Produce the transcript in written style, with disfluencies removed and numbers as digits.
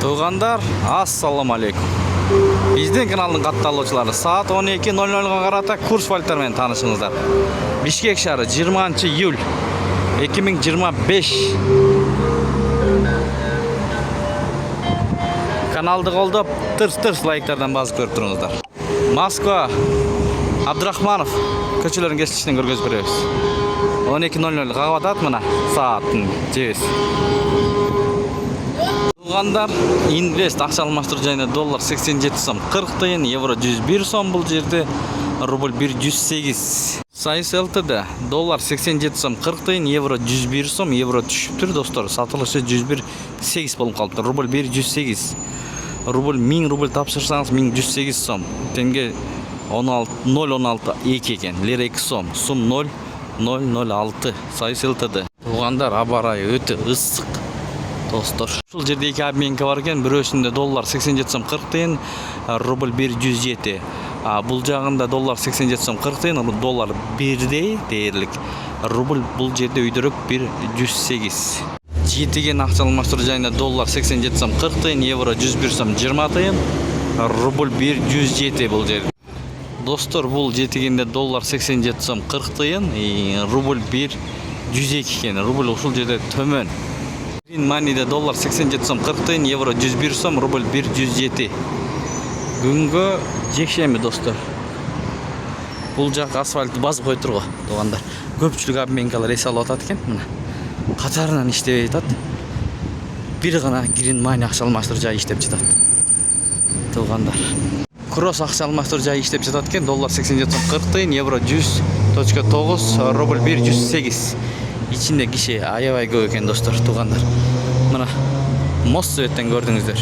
Туугандар, ассаламу алейкум. Биздин каналдын катталуучулары саат 12:00 карата курс валюталар менен таанышыңыздар. Бишкек шаары 20-июль 2025. Каналды колдоп, тырс лайктардан басып көрүп туруңуздар. Москва, Абдрахманов көчөлөрүн кесилишинен көргөзүп беребиз. 12:00 кагып атат мына сааттын жебес. Туугандар, инвест акча алмаштыруу жайына доллар 87 сом 40 тыйын, евро 101 сом, бул жерде рубль 108. Сайыс ЛТД доллар 87 сом 40 тыйын, евро 101 сом, евро түшүптүр достор. Сатылышы 101.8 болуп калыптыр. Рубль 108. Рубль 1000 рубль тапшырсаңыз 1108 сом. Тенге 0.16 2 экен. Лира 2 сом. Сум 0.006. Сайыс ЛТД. Туугандар, аба ырайы өтө ысык. Достор, ушул жерде эки обменка бар экен. Бирөөсүндө доллар 87 сом 40 тыйын, рубль 107. Бул жагында доллар 87 сом 40 тыйын, доллар бирдей дээрлик. Рубль бул жерде өйдөрөк 108. Жетиген акча алмаштыруу жайына доллар 87 сом 40 тыйын, евро 101 сом 20 тыйын, рубль 107 бул жерде. Достор, бул жетигенде доллар 87 сом 40 тыйын, рубль 102 экен. Рубль ушул жерде төмөн. Маниде доллар 87 сом 40 тыйын, евро 101 сом, рубль 107. Күнгө жекшеми достор. Бул жак асфальтты басып кой турго, туугандар. Көпчүлүк обменкалар эс алып атат экен, мына. Катарынан иштебей атат. Бир гана Green Money акча алмаштыруу жайы иштеп жатат. Туугандар. Кросс акча алмаштыруу жайы иштеп жатат экен. Доллар 87 сом 40 тыйын, евро 100.9, рубль 108. İçinde kişi aябай көп экен достор, туугандар. Мына мост сөбөттөн көрдүңүздөр.